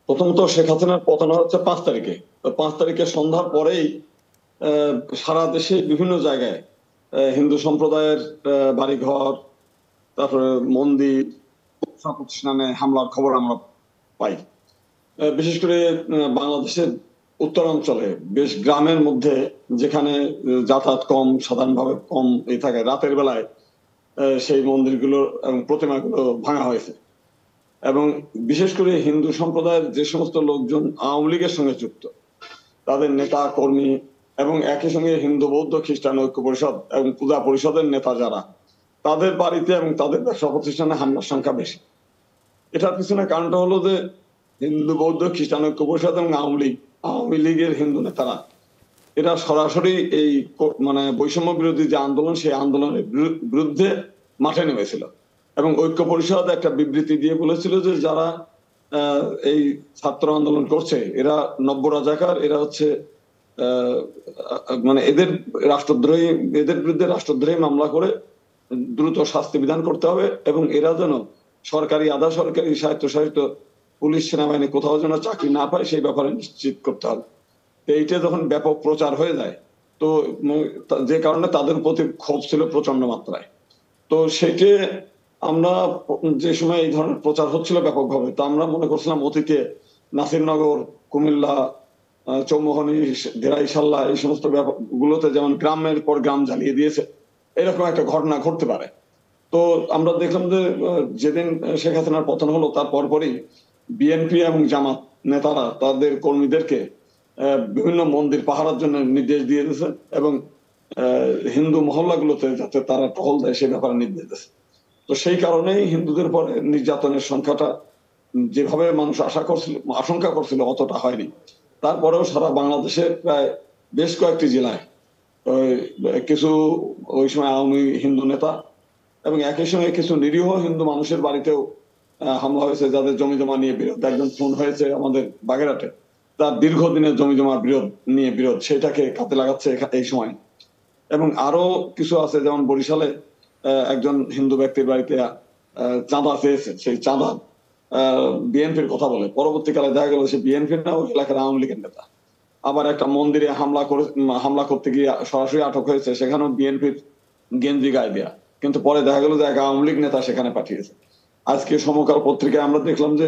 প্রথমত শেখ হাসিনার পতন হচ্ছে 5 তারিখে। তো 5 তারিখে সন্ধ্যার পরেই আহ, সারা দেশে বিভিন্ন জায়গায় হিন্দু সম্প্রদায়ের বাড়িঘর, তারপরে মন্দির, শিক্ষা প্রতিষ্ঠানে হামলার খবর আমরা পাই। বিশেষ করে বাংলাদেশের উত্তরাঞ্চলে বেশ গ্রামের মধ্যে, যেখানে যাতায়াত কম, সাধারণভাবে কম থাকে, রাতের বেলায় সেই মন্দিরগুলো এবং প্রতিমাগুলো ভাঙা হয়েছে। এবং বিশেষ করে হিন্দু সম্প্রদায়ের যে সমস্ত লোকজন আওয়ামী লীগের সঙ্গে যুক্ত, তাদের নেতা কর্মী এবং একই সঙ্গে হিন্দু বৌদ্ধ খ্রিস্টান ঐক্য পরিষদ এবং পূজা পরিষদের নেতা যারা, তাদের বাড়িতে এবং তাদের ব্যবসা প্রতিষ্ঠানে হামলার সংখ্যা বেশি। এটার পিছনে কারণটা হলো যে হিন্দু বৌদ্ধ খ্রিস্টান ঐক্য পরিষদ এবং আওয়ামী লীগের হিন্দু নেতারা এরা সরাসরি এই মানে বৈষম্য বিরোধী যে আন্দোলন, সেই আন্দোলনের বিরুদ্ধে মাঠে নেমেছিল। এবং ঐক্য পরিষদ একটা বিবৃতি দিয়ে বলেছিল যে যারা এই ছাত্র আন্দোলন করছে এরা নব্য রাজাকার, এরা হচ্ছে মানে এদের বিরুদ্ধে রাষ্ট্রদ্রোহী মামলা করে দ্রুত শাস্তি বিধান করতে হবে, এবং এরা যেন সরকারি আধা সরকারি স্বায়ত্তশাসিত পুলিশ সেনাবাহিনী কোথাও যেন চাকরি না পায় সেই ব্যাপারে নিশ্চিত করতে হবে। এইটা যখন ব্যাপক প্রচার হয়ে যায়, তো যে কারণে তাদের প্রতি ক্ষোভ ছিল প্রচন্ড মাত্রায়। তো সেইটা আমরা যে সময় এই ধরনের প্রচার হচ্ছিল ব্যাপকভাবে, তা আমরা মনে করছিলাম অতীতে নাসিরনগর, কুমিল্লা, চৌমোহনী, ধেরাইশাল্লা এই সমস্ত গুলোতে যেমন গ্রামের পর গ্রাম জ্বালিয়ে দিয়েছে, এরকম একটা ঘটনা ঘটতে পারে। তো আমরা দেখলাম যে যেদিন শেখ হাসিনার পতন হলো তার পরপরই বিএনপি এবং জামাত নেতারা তাদের কর্মীদেরকে বিভিন্ন মন্দির পাহারার জন্য নির্দেশ দিয়ে দিয়েছে, এবং হিন্দু মহল্লাগুলোতে যাতে তারা টহল দেয় সে ব্যাপারে নির্দেশ দিয়েছে। তো সেই কারণেই হিন্দুদের পরে নির্যাতনের সংখ্যাটা যেভাবে মানুষ আশঙ্কা করছিল অতটা হয়নি। তারপরেও সারা বাংলাদেশের প্রায় বেশ কয়েকটি জেলায় কিছু ওই সময় আওয়ামী হিন্দু নেতা এবং একই সঙ্গে কিছু নিরীহ হিন্দু মানুষের বাড়িতেও হামলা হয়েছে, যাদের জমি জমা নিয়ে বিরোধ। একজন খুন হয়েছে আমাদের বাগেরহাটে, তার দীর্ঘদিনের জমি জমা বিরোধ সেটাকে কাজে লাগাচ্ছে এই সময়। এবং আরো কিছু আছে, যেমন বরিশালে একজন হিন্দু ব্যক্তির বাড়িতে চাঁদা চেয়েছে, সেই চাঁদা বিএনপির কথা বলে, পরবর্তীকালে দেখা গেল সে বিএনপির না, ওই এলাকার আওয়ামী লীগের নেতা। আবার একটা মন্দিরে হামলা করতে গিয়ে সরাসরি আটক হয়েছে, সেখানেও বিএনপির গেঞ্জি গায়ে দেয়া, কিন্তু পরে দেখা গেল যে এক আওয়ামী লীগ নেতা সেখানে পাঠিয়েছে। আজকে সমকাল পত্রিকায় আমরা দেখলাম যে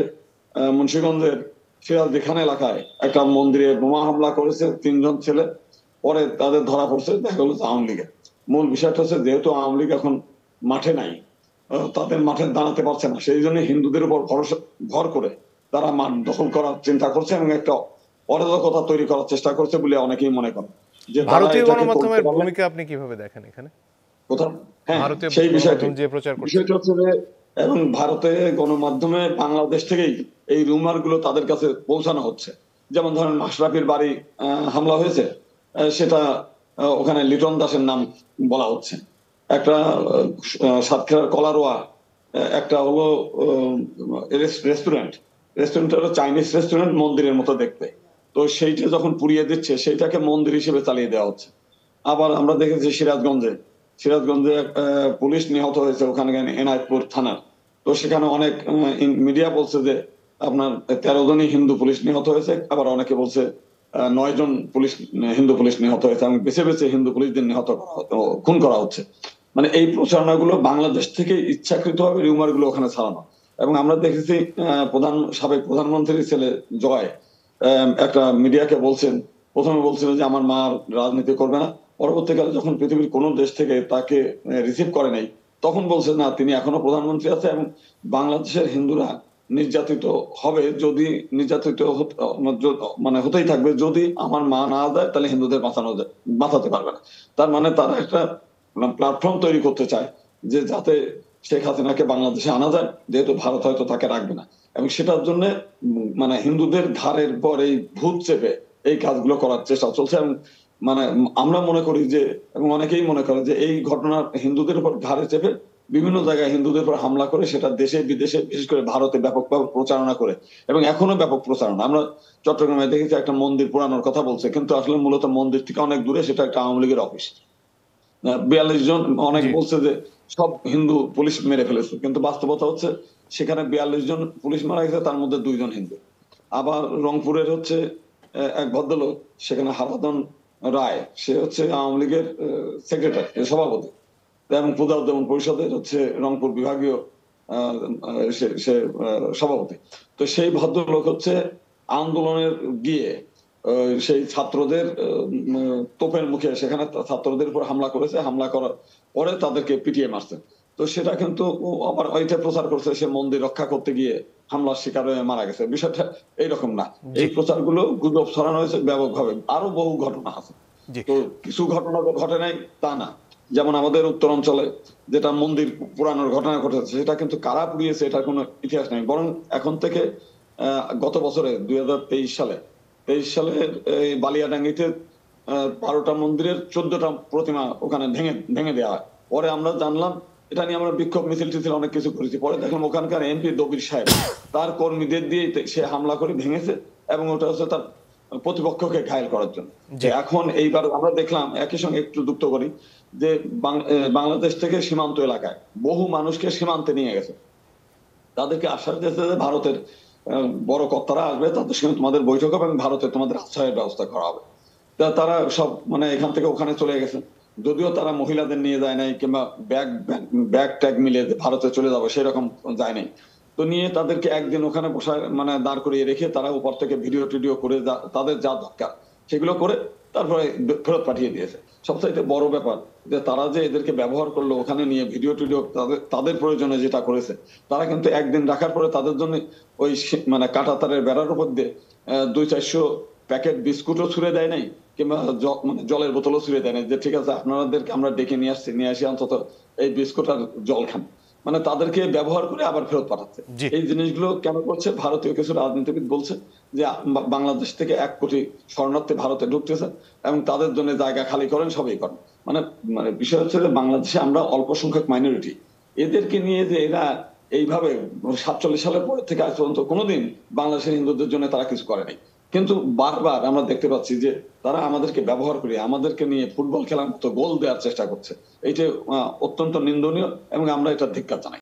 মুন্সিগঞ্জের সিরাজদি খান এলাকায় একটা মন্দিরে বোমা হামলা করেছে 3 জন ছেলে, পরে তাদের ধরা পড়ছে, দেখা গেল আওয়ামী লীগের। মূল বিষয়টা হচ্ছে যেহেতু আওয়ামী লীগ এখন মাঠে নাই, তাদের মাঠে দাঁড়াতে পারছে না, সেই জন্য হিন্দুদের উপর ভর করে তারা মাঠ দখল করার চিন্তা করছে এবং একটা অরাজকতা তৈরি করার চেষ্টা করছে বলে অনেকেই মনে করেন। যে ভারতীয় গণমাধ্যমের ভূমিকা আপনি কিভাবে দেখেন এখানে? হ্যাঁ, সেই বিষয়টা হচ্ছে যে, এবং ভারতে গণমাধ্যমে বাংলাদেশ থেকেই এই রুমার গুলো তাদের কাছে পৌঁছানো হচ্ছে। যেমন ধরেন মাশরাফির বাড়ি হামলা হয়েছে, সেটা ওখানে লিটন দাসের নাম বলা হচ্ছে। একটা সাতক্ষীরার কলারোয়া একটা হলো রেস্টুরেন্ট হলো চাইনিজ রেস্টুরেন্ট, মন্দিরের মতো দেখতে। তো সেইটা যখন পুড়িয়ে দিচ্ছে সেইটাকে মন্দির হিসেবে চালিয়ে দেওয়া হচ্ছে। আবার আমরা দেখেছি সিরাজগঞ্জে পুলিশ নিহত হয়েছে, ওখানে এনায়তপুর থানার। তো সেখানে অনেক মিডিয়া বলছে যে আপনার 13 জনই হিন্দু পুলিশ নিহত হয়েছে, আবার অনেকে বলছে 9 জন হিন্দু পুলিশ নিহত হয়েছে, এবং বেছে বেছে হিন্দু পুলিশদের খুন করা হচ্ছে। মানে এই প্রচারণাগুলো বাংলাদেশ থেকে ইচ্ছাকৃতভাবে রিউমার গুলো ওখানে ছড়ানো। এবং আমরা দেখেছি সাবেক প্রধানমন্ত্রীর ছেলে জয় একটা মিডিয়াকে প্রথমে বলছিল যে আমার মা রাজনীতি করবে না, পরবর্তীকালে যখন পৃথিবীর কোন দেশ থেকে তাকে রিসিভ করে নাই, তখন বলছে না, তিনি এখনো প্রধানমন্ত্রী আছে এবং বাংলাদেশের হিন্দুরা নির্যাতিত হবে, যদি মানে হতেই থাকবে, যদি আমার মা না যায় তাহলে হিন্দুদের বাঁচাতে পারবে না। তার মানে তারা একটা প্ল্যাটফর্ম তৈরি করতে চায় যে যাতে শেখ হাসিনাকে বাংলাদেশে আনা যায়, যেহেতু ভারত হয়তো তাকে রাখবে না। এবং সেটার জন্য মানে হিন্দুদের ঘাড়ের পর এই ভূত চেপে এই কাজগুলো করার চেষ্টা চলছে। এবং মানে আমরা মনে করি যে, এবং অনেকেই মনে করে যে এই ঘটনা হিন্দুদের উপর ঘাড়ে চেপে বিভিন্ন জায়গায় হিন্দুদের উপর হামলা করে, সেটা দেশে বিদেশে বিশেষ করে ভারতে ব্যাপকভাবে প্রচারণা করে, এবং এখনো ব্যাপক প্রচারণা। আমরা চট্টগ্রামে দেখেছি একটা মন্দির পোড়ানোর কথা বলছে, কিন্তু আসলে মূলত মন্দির থেকে অনেক দূরে সেটা একটা আওয়ামী লীগের অফিস। 42 জন, অনেক বলছে যে সব হিন্দু পুলিশ মেরে ফেলেছে, কিন্তু বাস্তবতা হচ্ছে সেখানে 42 জন পুলিশ মারা গেছে, তার মধ্যে 2 জন হিন্দু। আবার রংপুরের হচ্ছে এক ভদ্রলোক, সেখানে হারাধন রায়, সে হচ্ছে আওয়ামী লীগের সেক্রেটারি, সভাপতি, এবং পূজা উদ্যাপন পরিষদের হচ্ছে রংপুর বিভাগীয় সে সভাপতি। তো সেই ভদ্রলোক হচ্ছে আন্দোলনের গিয়ে সেই ছাত্রদের তোপের মুখে সেখানে ছাত্রদের উপর হামলা করেছে, হামলা করার পরে তাদেরকে পিটিয়ে মারছে। তো সেটা কিন্তু আবার ওইটা প্রচার করছে সে মন্দির রক্ষা করতে গিয়ে হামলার শিকার হয়ে মারা গেছে। বিষয়টা এইরকম না, এই প্রচারগুলো গুজব ছড়ানো হয়েছে ব্যাপকভাবে। আরো বহু ঘটনা আছে, তো কিছু ঘটনা ঘটে নাই তা না। যেমন আমাদের উত্তর অঞ্চলে যেটা মন্দির পুরানোর ঘটনা ঘটেছে, সেটা কিন্তু কারা পুড়িয়েছে এটার কোনো ইতিহাস নেই। বরং এখন থেকে গত বছরে 2023 সালে এই বালিয়াডাঙ্গিতে 12টা মন্দিরের 14টা প্রতিমা ওখানে ভেঙে দেওয়া হয়। পরে আমরা জানলাম, এটা নিয়ে আমরা বিক্ষোভ মিছিল টিছিল অনেক কিছু করেছি, পরে দেখলাম ওখানকার এমপি দবির সাহেব তার কর্মীদের দিয়ে সে হামলা করে ভেঙেছে, এবং ওটা হচ্ছে তার প্রতিপক্ষকে ঘায়েল করার জন্য। এখন এইবার আমরা দেখলাম, একই সঙ্গে একটু যুক্ত করি, যে বাংলাদেশ থেকে সীমান্ত এলাকায় বহু মানুষকে সীমান্তে নিয়ে গেছে, তাদেরকে আশ্বাস দিয়েছে যে ভারতের বড় কর্তারা আসবে, তাদের সঙ্গে তোমাদের বৈঠক হবে এবং ভারতে তোমাদের আশ্রয়ের ব্যবস্থা করা হবে। তারা সব মানে এখান থেকে ওখানে চলে গেছে, যদিও তারা মহিলাদের নিয়ে যায় নাই, কিংবা ব্যাগ ট্যাগ মিলে ভারতে চলে যাবে সেরকম যায় নাই। তো নিয়ে তাদেরকে একদিন ওখানে বসায় মানে দাঁড় করিয়ে রেখে তারা উপর থেকে ভিডিও টিডিও করে তাদের যা দরকার সেগুলো করে তারপরে ফেরত পাঠিয়ে দিয়েছে। সবচাইতে বড় ব্যাপার যে তারা যে এদেরকে ব্যবহার করলো, ওখানে নিয়ে ভিডিও টিডিও তাদের প্রয়োজনে যেটা করেছে, তারা কিন্তু একদিন রাখার পরে তাদের জন্য ওই মানে কাঁটাতারের বেড়ার উপর দিয়ে 200-400 প্যাকেট বিস্কুটও ছুড়ে দেয় নাই, কিংবা মানে জলের বোতলও ছুড়ে দেয় নাই, যে ঠিক আছে আপনাদেরকে আমরা ডেকে নিয়ে আসি অন্তত এই বিস্কুট আর জল খান। মানে তাদেরকে ব্যবহার করে আবার ফেরত পাঠাচ্ছে। এই জিনিসগুলো কেন করছে? ভারতীয় কিছু রাজনীতিবিদ বলছে যে বাংলাদেশ থেকে 1 কোটি শরণার্থী ভারতে ঢুকতেছে এবং তাদের জন্য জায়গা খালি করেন, সবই করেন। মানে মানে বিষয় হচ্ছে যে বাংলাদেশে আমরা অল্প সংখ্যক মাইনরিটি, এদেরকে নিয়ে যে এরা এইভাবে 47 সালের পর থেকে আজ পর্যন্ত কোনোদিন বাংলাদেশের হিন্দুদের জন্য তারা কিছু করে নাই। কিন্তু বারবার আমরা দেখতে পাচ্ছি যে তারা আমাদেরকে ব্যবহার করে আমাদেরকে নিয়ে ফুটবল খেলার মতো গোল দেওয়ার চেষ্টা করছে। এইটা অত্যন্ত নিন্দনীয় এবং আমরা এটা ধিক্কার জানাই।